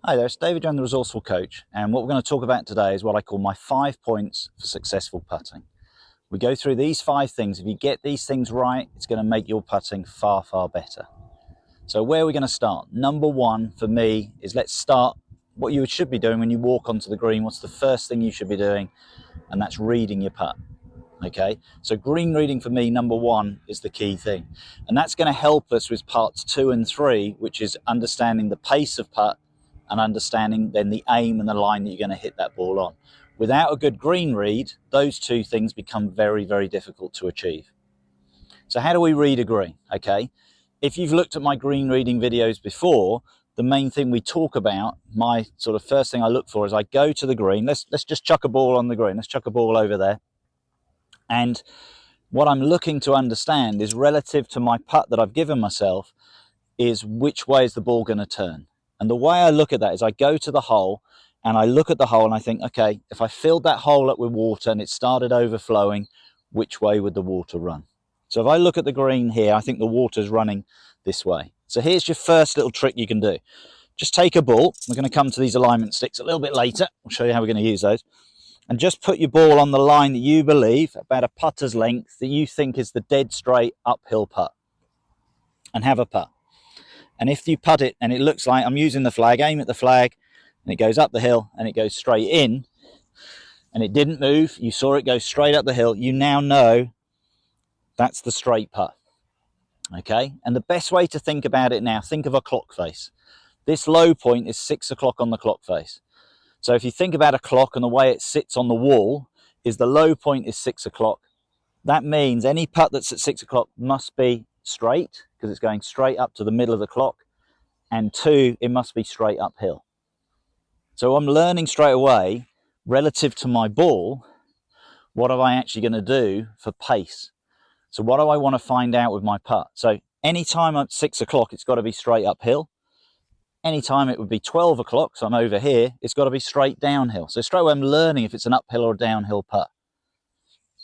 Hi there, it's David Young, the Resourceful Coach, and what we're going to talk about today is what I call my 5 points for successful putting. We go through these 5 things. If you get these things right, it's going to make your putting far, far better. So where are we going to start? Number 1 for me is let's start what you should be doing when you walk onto the green. What's the first thing you should be doing? And that's reading your putt. Okay, so green reading for me, number 1, is the key thing. And that's going to help us with parts 2 and 3, which is understanding the pace of putt and understanding then the aim and the line that you're going to hit that ball on. Without a good green read, those 2 things become very, very difficult to achieve. So how do we read a green? Okay, if you've looked at my green reading videos before, the main thing we talk about, my sort of first thing I look for is I go to the green. Let's just chuck a ball on the green. Let's chuck a ball over there. And what I'm looking to understand is relative to my putt that I've given myself is which way is the ball going to turn. And the way I look at that is I go to the hole and I look at the hole and I think, okay, if I filled that hole up with water and it started overflowing, which way would the water run? So if I look at the green here, I think the water's running this way. So here's your first little trick you can do. Just take a ball. We're going to come to these alignment sticks a little bit later. I'll show you how we're going to use those. And just put your ball on the line that you believe, about a putter's length, that you think is the dead straight uphill putt. And have a putt. And if you putt it and it looks like, I'm using the flag, aim at the flag, and it goes up the hill and it goes straight in, and it didn't move, you saw it go straight up the hill, you now know that's the straight putt. Okay? And the best way to think about it now, think of a clock face. This low point is 6 o'clock on the clock face. So if you think about a clock and the way it sits on the wall, is the low point is 6 o'clock. That means any putt that's at 6 o'clock must be straight, because it's going straight up to the middle of the clock, and 2, it must be straight uphill. So I'm learning straight away, relative to my ball, what am I actually going to do for pace? So what do I want to find out with my putt? So anytime at 6 o'clock, it's got to be straight uphill. Anytime it would be 12 o'clock, so I'm over here, it's got to be straight downhill. So straight away I'm learning if it's an uphill or a downhill putt.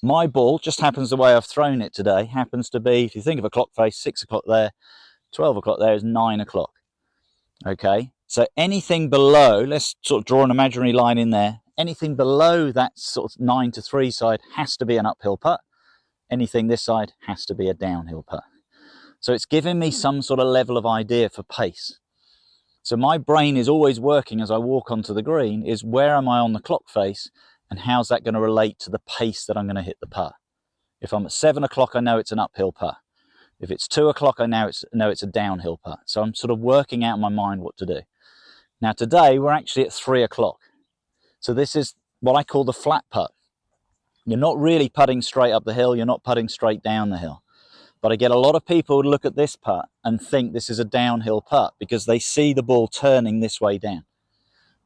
My ball, just happens the way I've thrown it today, happens to be, if you think of a clock face, 6 o'clock there, 12 o'clock there is 9 o'clock. Okay, so anything below, let's sort of draw an imaginary line in there, anything below that sort of 9 to 3 side has to be an uphill putt. Anything this side has to be a downhill putt. So it's giving me some sort of level of idea for pace. So my brain is always working as I walk onto the green, is where am I on the clock face and how's that going to relate to the pace that I'm going to hit the putt. If I'm at 7 o'clock, I know it's an uphill putt. If it's 2 o'clock, I know it's a downhill putt. So I'm sort of working out in my mind what to do. Now today, we're actually at 3 o'clock. So this is what I call the flat putt. You're not really putting straight up the hill, you're not putting straight down the hill. But I get a lot of people who look at this putt and think this is a downhill putt because they see the ball turning this way down.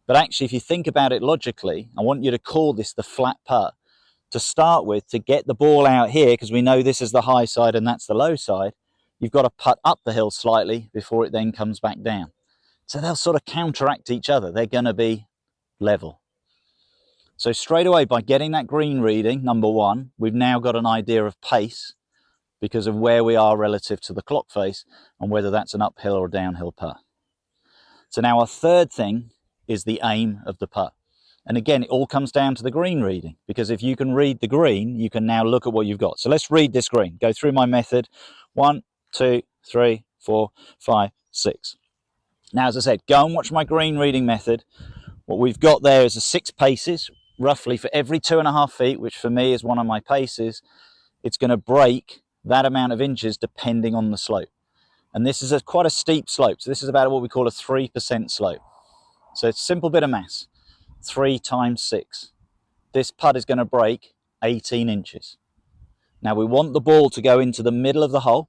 But actually, if you think about it logically, I want you to call this the flat putt to start with, to get the ball out here, because we know this is the high side and that's the low side. You've got to putt up the hill slightly before it then comes back down. So they'll sort of counteract each other. They're going to be level. So straight away, by getting that green reading, number 1, we've now got an idea of pace, because of where we are relative to the clock face and whether that's an uphill or a downhill putt. So now our third thing is the aim of the putt. And again, it all comes down to the green reading, because if you can read the green, you can now look at what you've got. So let's read this green. Go through my method. 1, 2, 3, 4, 5, 6. Now, as I said, go and watch my green reading method. What we've got there is a 6 paces, roughly for every 2.5 feet, which for me is one of my paces. It's going to break that amount of inches depending on the slope. And this is quite a steep slope. So this is about what we call a 3% slope. So it's a simple bit of maths. 3 times 6. This putt is going to break 18 inches. Now we want the ball to go into the middle of the hole.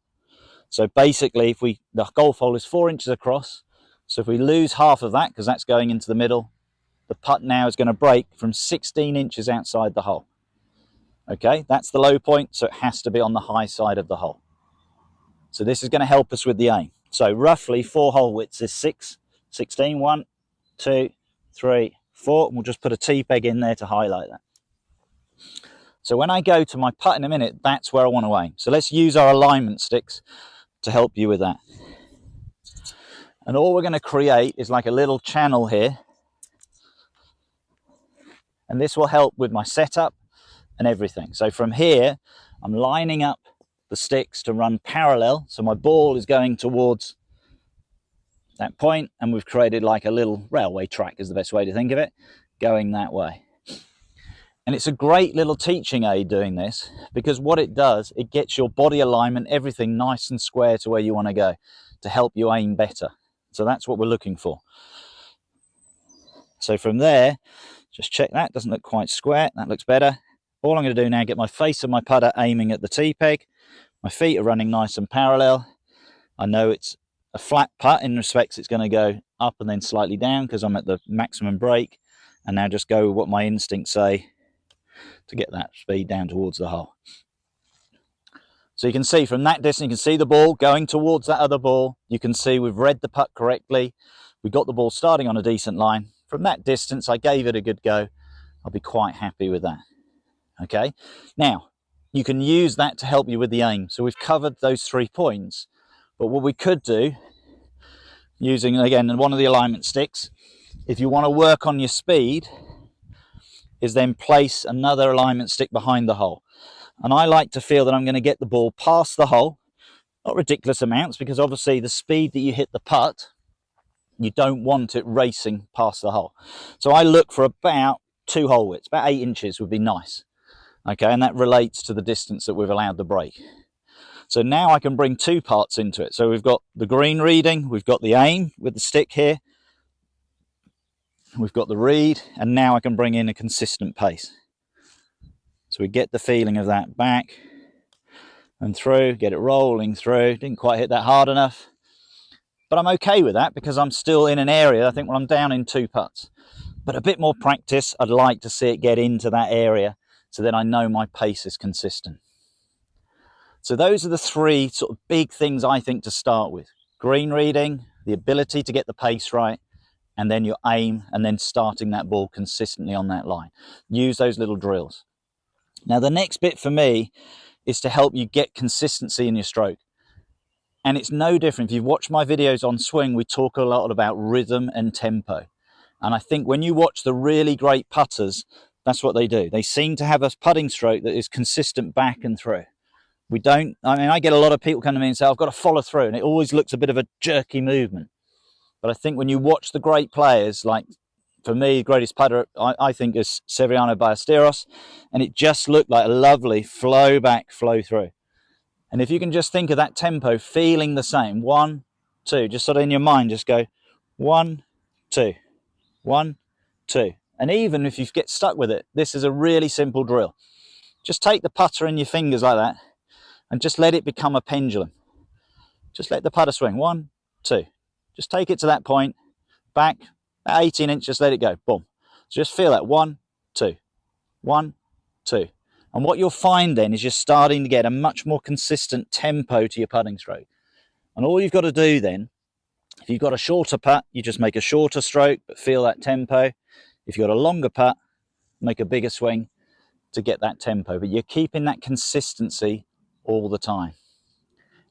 So basically, the golf hole is 4 inches across. So if we lose half of that, because that's going into the middle, the putt now is going to break from 16 inches outside the hole. Okay, that's the low point, so it has to be on the high side of the hole. So this is going to help us with the aim. So roughly 4 hole widths is 16, 1, 2, 3, 4. And we'll just put a T-peg in there to highlight that. So when I go to my putt in a minute, that's where I want to aim. So let's use our alignment sticks to help you with that. And all we're going to create is like a little channel here. And this will help with my setup and everything. So from here, I'm lining up the sticks to run parallel. So my ball is going towards that point, and we've created like a little railway track is the best way to think of it, going that way. And it's a great little teaching aid doing this, because what it does, it gets your body alignment, everything nice and square to where you want to go, to help you aim better. So that's what we're looking for. So from there, just check that, doesn't look quite square, that looks better. All I'm going to do now, get my face of my putter aiming at the T-peg. My feet are running nice and parallel. I know it's a flat putt in respects it's going to go up and then slightly down because I'm at the maximum break. And now just go with what my instincts say to get that speed down towards the hole. So you can see from that distance, you can see the ball going towards that other ball. You can see we've read the putt correctly. We got the ball starting on a decent line. From that distance, I gave it a good go. I'll be quite happy with that. Okay, now you can use that to help you with the aim. So we've covered those 3 points, but what we could do, using again one of the alignment sticks, if you want to work on your speed, is then place another alignment stick behind the hole. And I like to feel that I'm going to get the ball past the hole, not ridiculous amounts, because obviously the speed that you hit the putt, you don't want it racing past the hole. So I look for about 2 hole widths, about 8 inches would be nice. Okay, and that relates to the distance that we've allowed the break. So now I can bring 2 parts into it. So we've got the green reading, we've got the aim with the stick here, we've got the read, and now I can bring in a consistent pace. So we get the feeling of that back and through, get it rolling through. Didn't quite hit that hard enough, but I'm okay with that because I'm still in an area, I think, when I'm down in 2 putts. But a bit more practice, I'd like to see it get into that area so then I know my pace is consistent. So those are the 3 sort of big things I think to start with. Green reading, the ability to get the pace right, and then your aim, and then starting that ball consistently on that line. Use those little drills. Now the next bit for me is to help you get consistency in your stroke. And it's no different. If you've watched my videos on swing, we talk a lot about rhythm and tempo. And I think when you watch the really great putters, that's what they do. They seem to have a putting stroke that is consistent back and through. We don't, I mean, I get a lot of people come to me and say, I've got to follow through, and it always looks a bit of a jerky movement. But I think when you watch the great players, like for me, the greatest putter, I think, is Severiano Ballesteros, and it just looked like a lovely flow back, flow through. And if you can just think of that tempo, feeling the same, 1, 2, just sort of in your mind, just go 1, 2, 1, 2. And even if you get stuck with it, this is a really simple drill. Just take the putter in your fingers like that and just let it become a pendulum. Just let the putter swing. 1, 2. Just take it to that point, back, at 18 inches, just let it go. Boom. So just feel that 1, 2, 1, 2. And what you'll find then is you're starting to get a much more consistent tempo to your putting stroke. And all you've got to do then, if you've got a shorter putt, you just make a shorter stroke, but feel that tempo. If you've got a longer putt, make a bigger swing to get that tempo. But you're keeping that consistency all the time.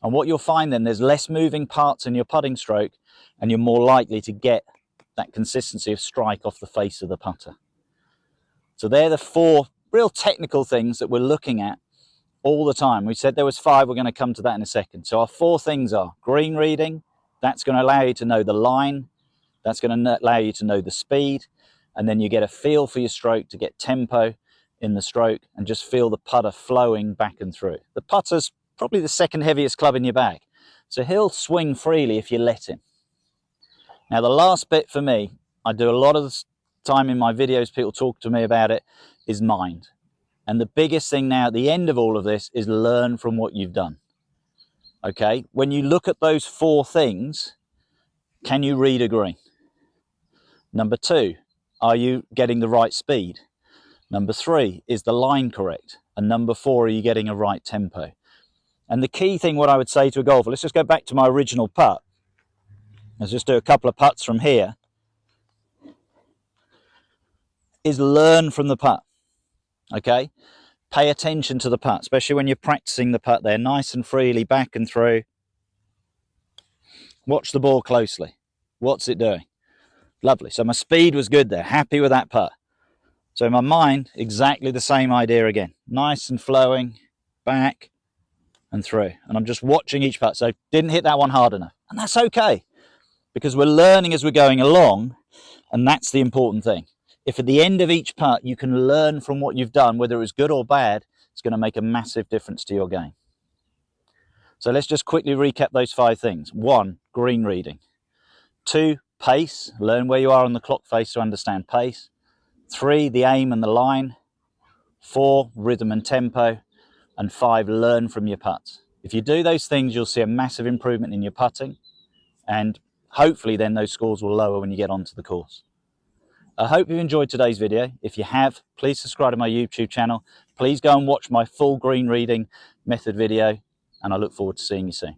And what you'll find then, there's less moving parts in your putting stroke, and you're more likely to get that consistency of strike off the face of the putter. So they're the 4 real technical things that we're looking at all the time. We said there was 5, we're going to come to that in a second. So our 4 things are green reading, that's going to allow you to know the line, that's going to allow you to know the speed, and then you get a feel for your stroke to get tempo in the stroke and just feel the putter flowing back and through. The putter's probably the 2nd heaviest club in your bag, so he'll swing freely if you let him. Now the last bit for me, I do a lot of the time in my videos, people talk to me about it, is mind. And the biggest thing now at the end of all of this is learn from what you've done. Okay, when you look at those 4 things, can you read a green? Number 2, are you getting the right speed? Number 3, is the line correct? And number 4, are you getting a right tempo? And the key thing, what I would say to a golfer, let's just go back to my original putt. Let's just do a couple of putts from here, is learn from the putt. Okay, pay attention to the putt, especially when you're practicing the putt there, nice and freely back and through. Watch the ball closely. What's it doing? Lovely. So my speed was good there. Happy with that putt. So in my mind, exactly the same idea again. Nice and flowing, back and through. And I'm just watching each putt. So didn't hit that one hard enough. And that's okay, because we're learning as we're going along, and that's the important thing. If at the end of each putt you can learn from what you've done, whether it was good or bad, it's going to make a massive difference to your game. So let's just quickly recap those 5 things. 1, green reading. 2, pace. Learn where you are on the clock face to understand pace. 3, the aim and the line. 4, rhythm and tempo. And 5, learn from your putts. If you do those things, you'll see a massive improvement in your putting, and hopefully then those scores will lower when you get onto the course. I hope you've enjoyed today's video. If you have, please subscribe to my YouTube channel. Please go and watch my full green reading method video, and I look forward to seeing you soon.